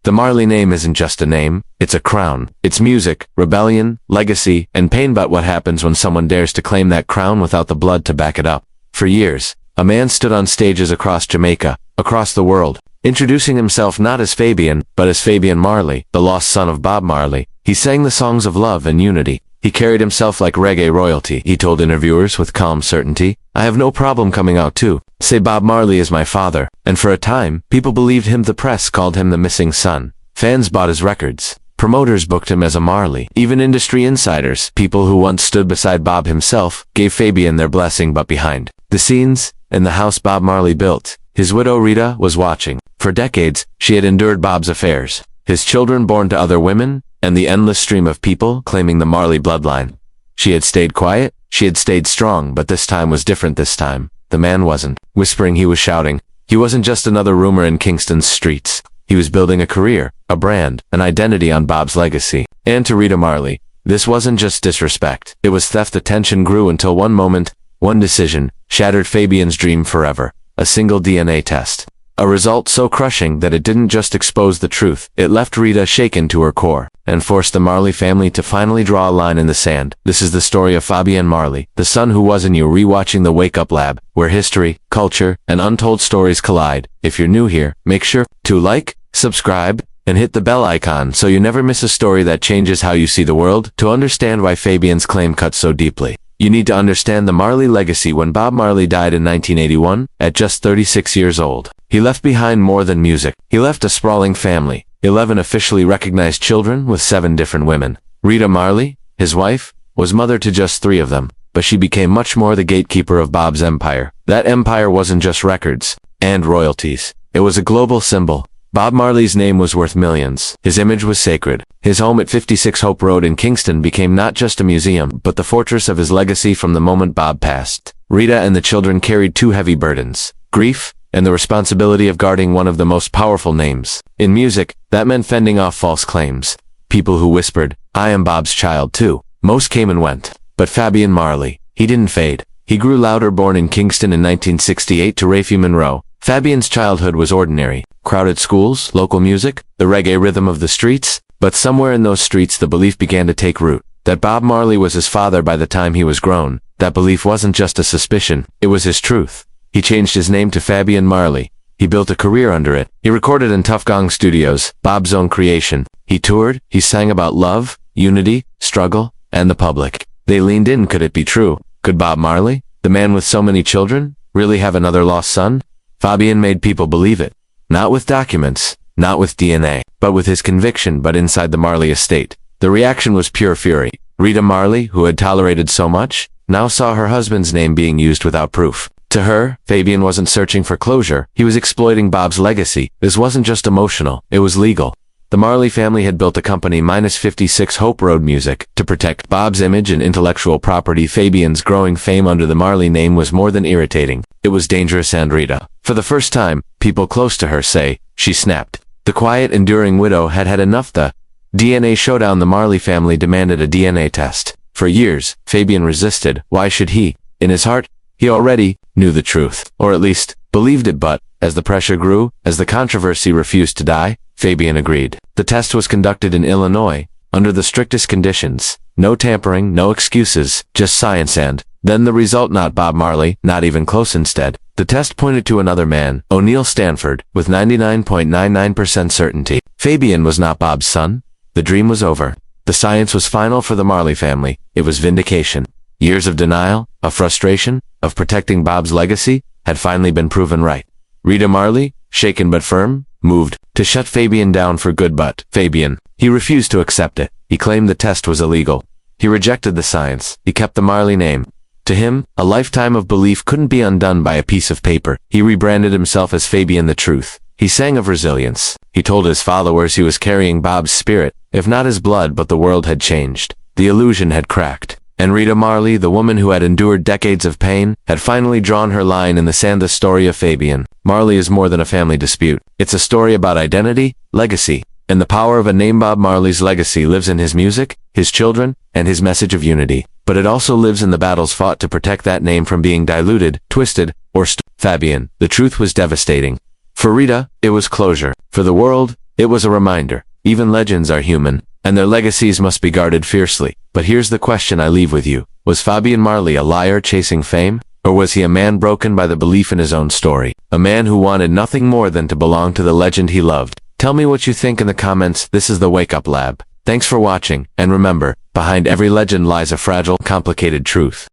The Marley name isn't just a name, it's a crown. It's music, rebellion, legacy, and pain. But what happens when someone dares to claim that crown without the blood to back it up? For years, a man stood on stages across Jamaica, across the world, introducing himself not as Fabian, but as Fabian Marley, the lost son of Bob Marley. He sang the songs of love and unity. He carried himself like reggae royalty. He told interviewers with calm certainty, "I have no problem coming out too. Say Bob Marley is my father." And for a time, people believed him. The press called him the missing son. Fans bought his records. Promoters booked him as a Marley. Even industry insiders, people who once stood beside Bob himself, gave Fabian their blessing. But behind the scenes, in the house Bob Marley built, his widow Rita was watching. For decades, she had endured Bob's affairs, his children born to other women, and the endless stream of people claiming the Marley bloodline. She had stayed quiet, she had stayed strong, but this time was different. This time, the man wasn't whispering, he was shouting. He wasn't just another rumor in Kingston's streets. He was building a career, a brand, an identity on Bob's legacy. And to Rita Marley, this wasn't just disrespect. It was theft. The tension grew until one moment, one decision, shattered Fabian's dream forever. A single DNA test. A result so crushing that it didn't just expose the truth, it left Rita shaken to her core, and forced the Marley family to finally draw a line in the sand. This is the story of Fabian Marley, the son who wasn't you, rewatching the Wake Up Lab, where history, culture, and untold stories collide. If you're new here, make sure to like, subscribe, and hit the bell icon so you never miss a story that changes how you see the world. To understand why Fabian's claim cut so deeply, you need to understand the Marley legacy. When Bob Marley died in 1981, at just 36 years old, he left behind more than music. He left a sprawling family, 11 officially recognized children with 7 different women. Rita Marley, his wife, was mother to just 3 of them, but she became much more the gatekeeper of Bob's empire. That empire wasn't just records and royalties. It was a global symbol. Bob Marley's name was worth millions. His image was sacred. His home at 56 Hope Road in Kingston became not just a museum, but the fortress of his legacy. From the moment Bob passed, Rita and the children carried 2 heavy burdens: grief and the responsibility of guarding one of the most powerful names in music. That meant fending off false claims. People who whispered, "I am Bob's child too." Most came and went. But Fabian Marley, he didn't fade. He grew louder. Born in Kingston in 1968 to Rafi Monroe, Fabian's childhood was ordinary. Crowded schools, local music, the reggae rhythm of the streets. But somewhere in those streets the belief began to take root, that Bob Marley was his father by the time he was grown. That belief wasn't just a suspicion, it was his truth. He changed his name to Fabian Marley. He built a career under it. He recorded in Tough Gong Studios, Bob's own creation. He toured, he sang about love, unity, struggle, and the public. They leaned in. Could it be true? Could Bob Marley, the man with so many children, really have another lost son? Fabian made people believe it. Not with documents, not with DNA, but with his conviction. But inside the Marley estate, the reaction was pure fury. Rita Marley, who had tolerated so much, now saw her husband's name being used without proof. To her, Fabian wasn't searching for closure, he was exploiting Bob's legacy. This wasn't just emotional, it was legal. The Marley family had built a company, 56 Hope Road Music, to protect Bob's image and intellectual property. Fabian's growing fame under the Marley name was more than irritating, it was dangerous. And Rita, for the first time, people close to her say, she snapped. The quiet, enduring widow had had enough. The DNA showdown. The Marley family demanded a DNA test. For years, Fabian resisted. Why should he? In his heart, he already knew the truth, or at least believed it. But as the pressure grew, as the controversy refused to die, Fabian agreed. The test was conducted in Illinois, under the strictest conditions. No tampering, no excuses, just science. And then the result: not Bob Marley, not even close. Instead, the test pointed to another man, O'Neill Stanford, with 99.99% certainty. Fabian was not Bob's son. The dream was over. The science was final for the Marley family. It was vindication. Years of denial, of frustration, of protecting Bob's legacy, had finally been proven right. Rita Marley, shaken but firm, moved to shut Fabian down for good. But Fabian, he refused to accept it. He claimed the test was illegal. He rejected the science. He kept the Marley name. To him, a lifetime of belief couldn't be undone by a piece of paper. He rebranded himself as Fabian the Truth. He sang of resilience. He told his followers he was carrying Bob's spirit, if not his blood. But the world had changed. The illusion had cracked. And Rita Marley, the woman who had endured decades of pain, had finally drawn her line in the sand. The story of Fabian Marley is more than a family dispute. It's a story about identity, legacy, and the power of a name. Bob Marley's legacy lives in his music, his children, and his message of unity. But it also lives in the battles fought to protect that name from being diluted, twisted, or Fabian, the truth was devastating. For Rita, it was closure. For the world, It was a reminder. Even legends are human, and their legacies must be guarded fiercely. But here's the question I leave with you. Was Fabian Marley a liar chasing fame? Or was he a man broken by the belief in his own story? A man who wanted nothing more than to belong to the legend he loved. Tell me what you think in the comments. This is the Wake Up Lab. Thanks for watching, and remember, behind every legend lies a fragile, complicated truth.